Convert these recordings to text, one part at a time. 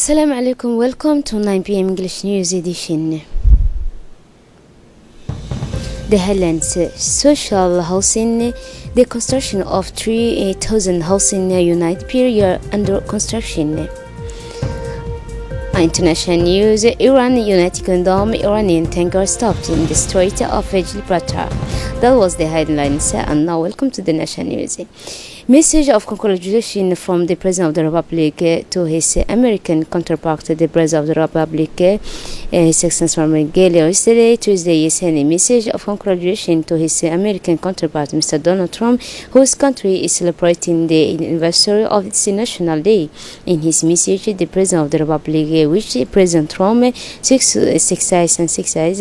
Assalamu alaikum, welcome to 9 p.m. English News Edition. The headlines: social housing, the construction of 3,000 housing units per year under construction. International news: Iran, United Kingdom, Iranian tanker stopped in the Strait of Gibraltar. That was the headlines, and now welcome to the national news. Message of congratulations from the President of the Republic to his American counterpart, the President of the Republic, His Excellency Anglais. Yesterday, Tuesday, he sent a message of congratulations to his American counterpart, Mr. Donald Trump, whose country is celebrating the anniversary of its National Day. In his message, the President of the Republic wished President Trump success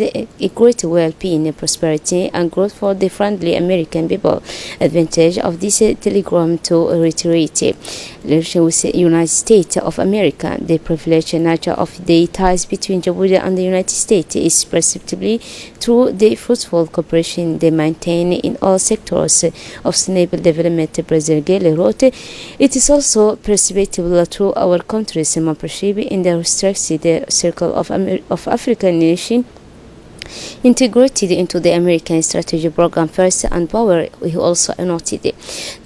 a great well-being, prosperity, and growth for the friendly American people. Advantage of this telegram to reiterate relation with the United States of America. The privileged nature of the ties between Djibouti and the United States is perceptibly through the fruitful cooperation they maintain in all sectors of sustainable development. President Anglais wrote, "It is also perceptible through our country's membership in the restricted circle of African nations integrated into the American strategy program First and Power." He also noted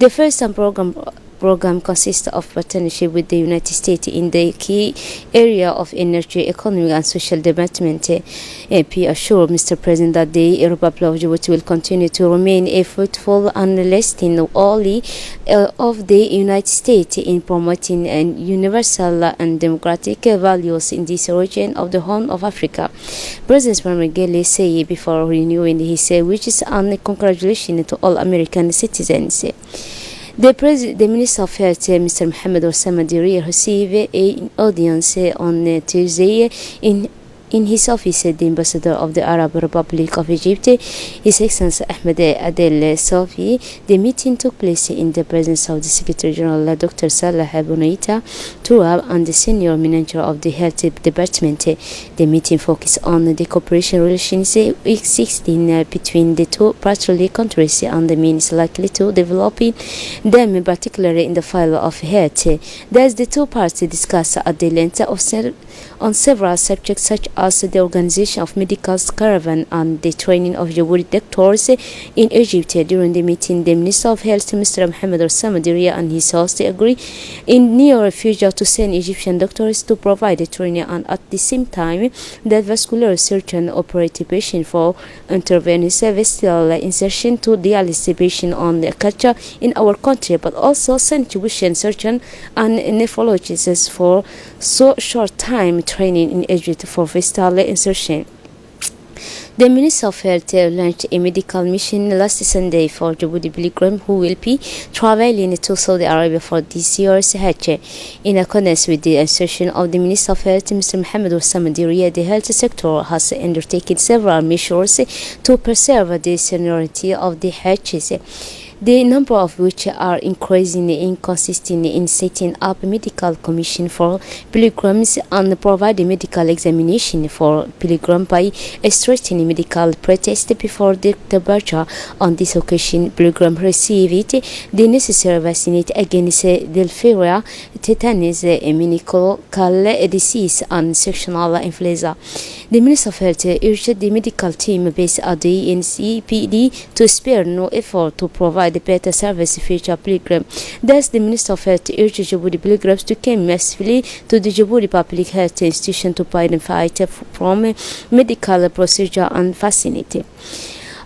the First and program consists of partnership with the United States in the key area of energy, economic, and social development. He assured Mr. President that the Republic of Djibouti will continue to remain a fruitful and lasting ally of the United States in promoting universal and democratic values in this region of the Horn of Africa. President Anglais said before renewing his wishes and congratulations to all American citizens. The Minister of Health, Mr. Mohamed Osama Diria, received an audience on Tuesday in his office. The ambassador of the Arab Republic of Egypt, His Excellency Ahmed Adel Sofi. The meeting took place in the presence of the Secretary General, Dr. Salah Bonaita Tourab, and the senior manager of the Health Department. The meeting focused on the cooperation relations existing between the two partnership countries and the means likely to develop them, particularly in the field of health. Thus, the two parties discussed at the length on several subjects such as the organization of medical caravan and the training of Djibouti doctors in Egypt. During the meeting, the Minister of Health, Mr. Mohamed Osama Diria, and his host agreed in near future to send Egyptian doctors to provide training and at the same time the vascular surgeon operate patient for intravenous vestibular insertion to dialysis patient on the culture in our country, but also send tuition surgeon and nephrologists for so short time training in Egypt for vestibular insertion. The Minister of Health launched a medical mission last Sunday for Djibouti pilgrims who will be traveling to Saudi Arabia for this year's Hajj. In accordance with the instruction of the Minister of Health, Mr. Mohamed Osama Diria, the health sector has undertaken several measures to preserve the seniority of the Hajj, the number of which are increasingly inconsistent in setting up a medical commission for pilgrims and providing medical examination for pilgrims by a strictly medical pretest before the departure. On this occasion, pilgrims received the necessary vaccination against diphtheria, tetanus, meningococcal disease, and sectional influenza. The Minister of Health urged the medical team based at the NCPD to spare no effort to provide better service future pilgrims. Thus, the Minister of Health urged Djibouti pilgrims to come massively to the Djibouti Public Health Institution to benefit from medical procedure and vaccination.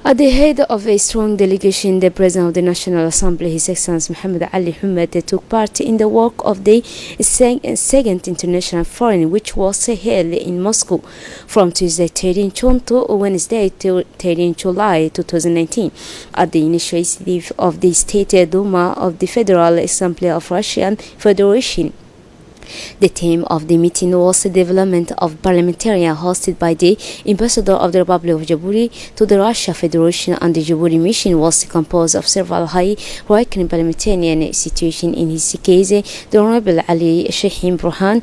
At the head of a strong delegation, the President of the National Assembly, His Excellency Mohammed Ali Hamad, took part in the work of the Second International Forum, which was held in Moscow from Tuesday 13 June to Wednesday 13 July 2019 at the initiative of the State Duma of the Federal Assembly of Russian Federation. The theme of the meeting was the development of parliamentarian hosted by the Ambassador of the Republic of Djibouti to the Russia Federation, and the Djibouti mission was composed of several high-ranking parliamentarian institutions. In his case, the Honorable Ali Shahim Burhan,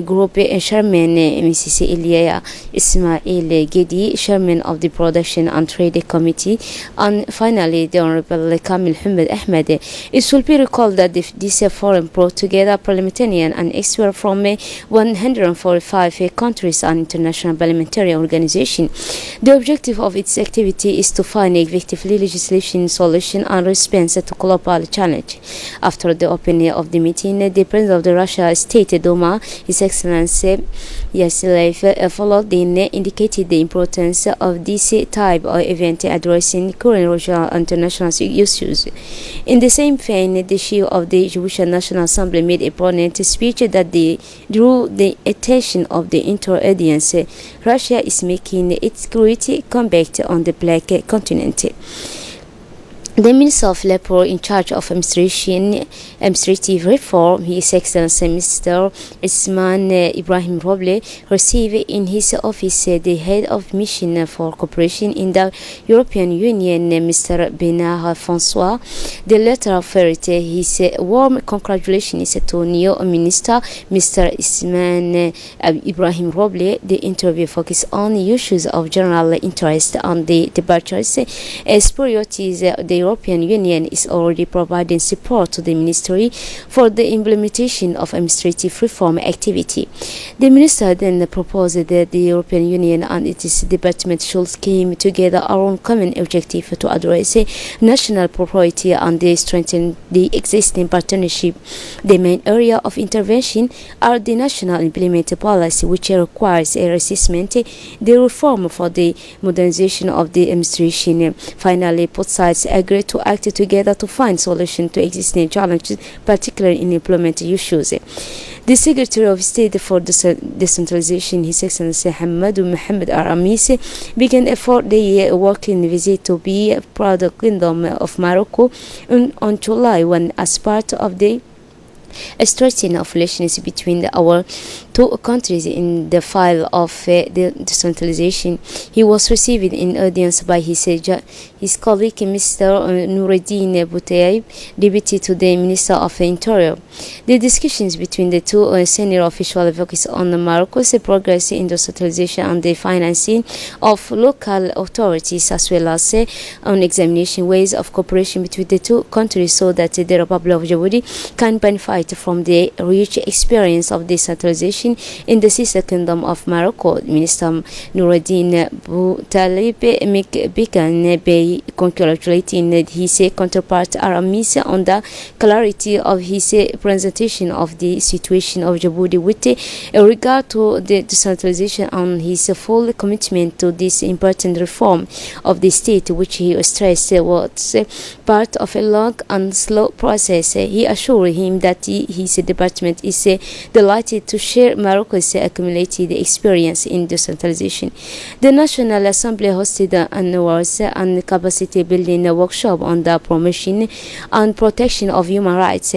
Group Chairman Mrs. Ilya Ismail Gedi, Chairman of the Production and Trade Committee, and finally the Honorable Kamil Hamid Ahmed. It should be recalled that this forum brought together parliamentarian and experts from 145 countries and international parliamentary organizations. The objective of its activity is to find effective legislation solution and response to global challenge. After the opening of the meeting, the President of the Russia State Duma, His Excellency Yassilev, followed in indicated the importance of this type of event addressing current regional and international issues. In the same vein, the chief of the Jewish National Assembly made a prominent speech that drew the attention of the entire audience. Russia is making its great comeback on the Black continent. The Minister of Labor in charge of administrative reform, His Excellency Mr. Isman Ibrahim Roble, received in his office the head of mission for cooperation in the European Union, Mr. Bernard Francois. The letter offered his warm congratulations to new Minister, Mr. Isman Ibrahim Roble. The interview focused on issues of general interest on the debaters as priorities. The European Union is already providing support to the Ministry for the implementation of administrative reform activity. The Minister then proposed that the European Union and its department should come together around common objective to address national priority and strengthen the existing partnership. The main area of intervention are the national implemented policy, which requires a assessment, the reform for the modernization of the administration. Finally, both sides agree to act together to find solutions to existing challenges, particularly in employment issues. The Secretary of State for Decentralization, His Excellency Hamadou Mohamed Aramis, began a 4-day working visit to be proud of the Kingdom of Morocco on July 1 as part of the strengthening of relations between our two countries in the file of the decentralization. He was received in audience by his colleague Mr. Noureddin Boutaïb, deputy to the Minister of Interior. The discussions between the two senior officials focused on Morocco's progress in decentralization and the financing of local authorities, as well as on examination ways of cooperation between the two countries so that the Republic of Djibouti can benefit from the rich experience of decentralization in the sister kingdom of Morocco. Minister Noureddin Boutaïb began by congratulating his counterpart Aramis on the clarity of his presentation of the situation of Djibouti with regard to the decentralization and his full commitment to this important reform of the state, which he stressed was part of a long and slow process. He assured him that his department is delighted to share Morocco's accumulated experience in decentralization. The National Assembly hosted an awards and capacity building workshop on the promotion and protection of human rights.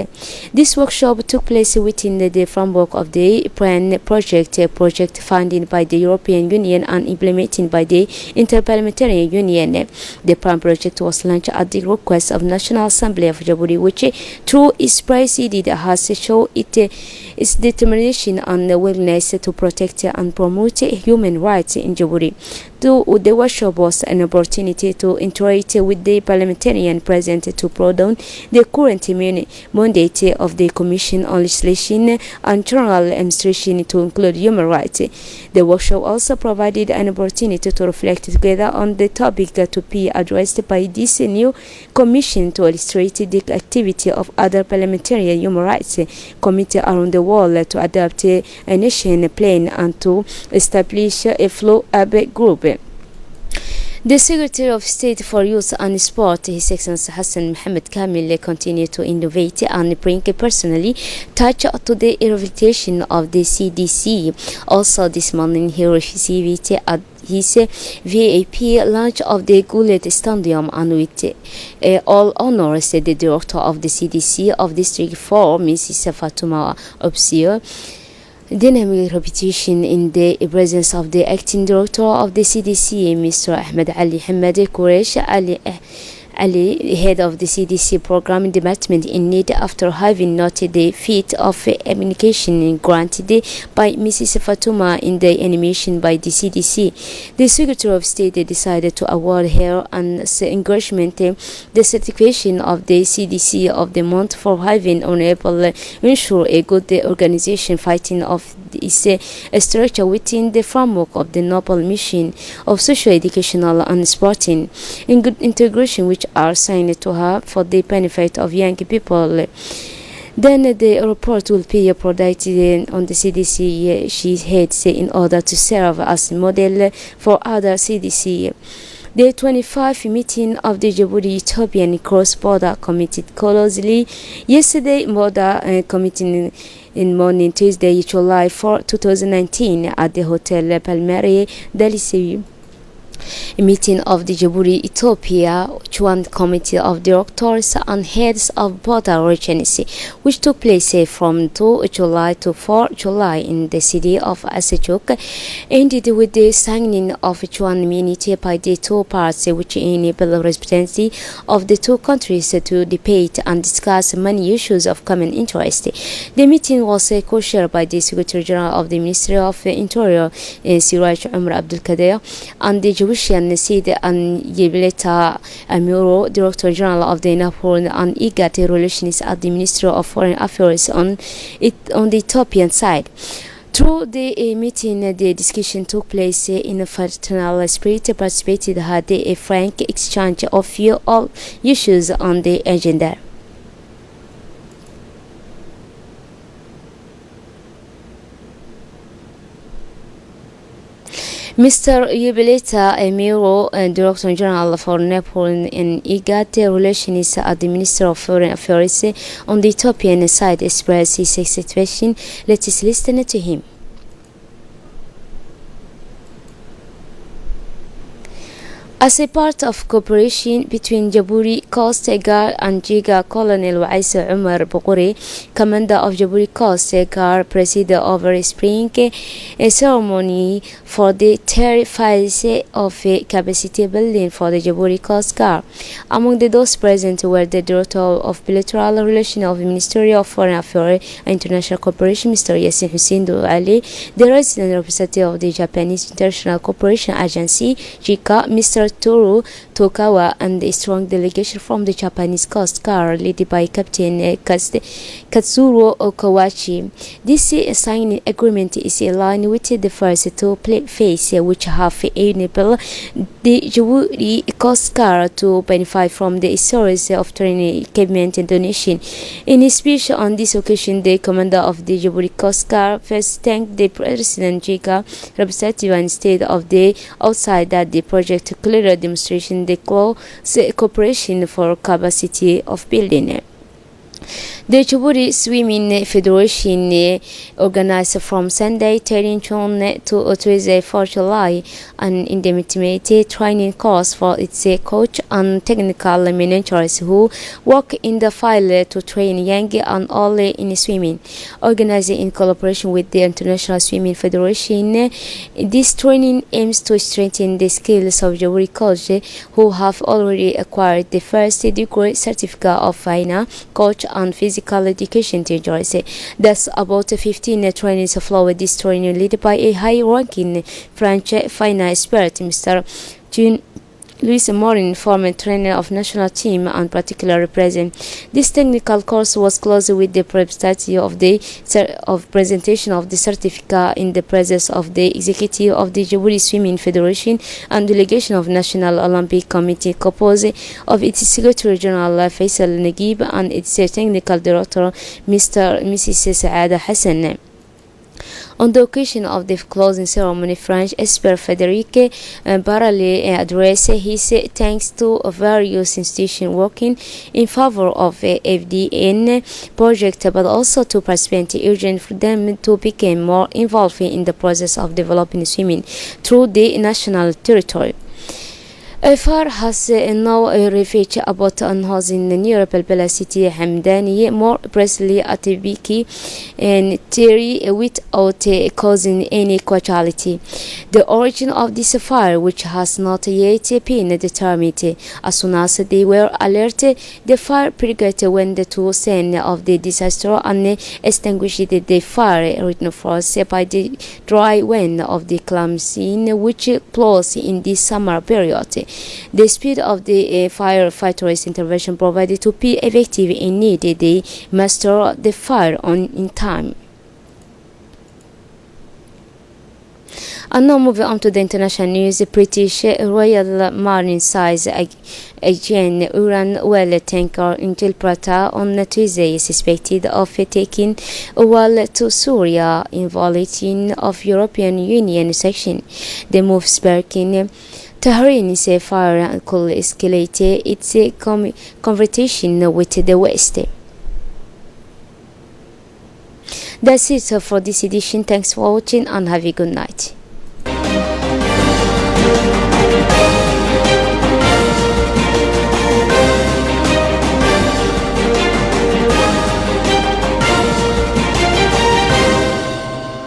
This workshop took place within the framework of the PRAN project funded by the European Union and implemented by the Interparliamentary Union. The PRAN project was launched at the request of National Assembly of Djibouti, which through its president has shown its determination and willingness to protect and promote human rights in Djibouti. The workshop was an opportunity to interact with the parliamentarian present to broaden the current mandate of the Commission on Legislation and General Administration to include human rights. The workshop also provided an opportunity to reflect together on the topic to be addressed by this new Commission to illustrate the activity of other parliamentary human rights committees around the world to adopt a nation plan and to establish a follow-up group. The Secretary of State for Youth and Sport, His Excellency Hassan Mohamed Kamil, continued to innovate and bring a personally touch to the rehabilitation of the CDC. Also this morning, he received at his VIP launch of the Goulet Stadium and with all honors the Director of the CDC of District 4, Mrs. Fatuma Obsir. Dynamic repetition in the presence of the acting director of the CDC, Mr. Ahmed Ali Hamadi Quresh Ali, head of the CDC programming department in need after having noted the feat of communication granted by Mrs. Fatuma in the animation by the CDC. The Secretary of State decided to award her an encouragement the certification of the CDC of the month for having unable ensure a good organization fighting of this structure within the framework of the noble mission of social, educational and sporting in good integration which are signed to her for the benefit of young people. Then the report will be provided on the CDC she heads in order to serve as model for other CDC. The 25th meeting of the Djibouti-Ethiopian Cross-Border Committee closely yesterday border committee in morning Tuesday, July 4, 2019 at the Hotel Palmieri Delisi. A meeting of the Djibouti-Ethiopia Joint Committee of Directors and Heads of Border Regions, which took place from 2 July to 4 July in the city of Asachuk, ended with the signing of a joint unity by the two parts, which enabled representatives of the two countries to debate and discuss many issues of common interest. The meeting was co-chaired by the Secretary General of the Ministry of Interior, Siraj Umar Abdul Kader, and the Jewishian Sid and Yebleta Amuro, Director General of the Napoli and IGAT relations at the Ministry of Foreign Affairs on the Ethiopian side. Through the meeting, the discussion took place in a fraternal spirit. Participated had a frank exchange of all issues on the agenda. Mr. Yubileta Emiro, Director General for Nepal and IGAT relations at the Minister of Foreign Affairs on the Ethiopian side, expressed his satisfaction. Let us listen to him. As a part of cooperation between Djibouti Coast Guard and Jiga, Colonel Waisa Umar Bokore, commander of Djibouti Coast Guard, presided over a spring ceremony for the third phase of capacity building for the Djibouti Coast Guard. Among those present were the Director of Bilateral Relations of the Ministry of Foreign Affairs and International Cooperation, Mr. Yasin Hussein Ali, the resident representative of the Japanese International Cooperation Agency, JICA, Mr. Toru Tokawa, and a strong delegation from the Japanese Coast Guard led by Captain Katsuro Okawachi. This signing agreement is in line with the first two phases, which have enabled the Djibouti Coast Guard to benefit from the source of training, equipment and donation. In his speech on this occasion, the commander of the Djibouti Coast Guard first thanked the President JICA representative and stated of the outside that the project clearly demonstration the close cooperation for capacity of building. The Djibouti Swimming Federation organized from Sunday 13 June to Tuesday 4 July an intermediate training course for its coach and technical managers who work in the field to train young and old in swimming. Organized in collaboration with the International Swimming Federation, this training aims to strengthen the skills of Djibouti coaches who have already acquired the first degree certificate of FINA, coach and physical education to Jersey. Thus, about 15 trainees follow this training led by a high-ranking French FINA expert, Mr. Jean Louis Morin, former trainer of national team and particularly present. This technical course was closed with the representative of presentation of the certificate in the presence of the executive of the Djibouti Swimming Federation and delegation of National Olympic Committee composed of its Secretary General Faisal Nagib and its technical director Mrs. Saada Hassan. On the occasion of the closing ceremony, French expert Frédéric Barale addressed his thanks to various institutions working in favor of a FDN project, but also to participants urging for them to become more involved in the process of developing swimming through the national territory. A fire has now ravaged about housing near Balbala city Hamdani, more precisely at Biki and Terry, without causing any casualty. The origin of this fire, which has not yet been determined, as soon as they were alerted, the fire brigade went to scene of the disaster and extinguished the fire, reinforced by the dry wind of the calm scene which blows in the summer period. The speed of the firefighters' intervention provided to be effective and needed they master the fire in time. And now moving on to the international news, the British Royal Marine size again Iran oil tanker in Gibraltar on Tuesday is suspected of taking oil to Syria in violation of European Union section. The move sparking Tehran's fire could escalate its confrontation with the West. That's it for this edition. Thanks for watching and have a good night.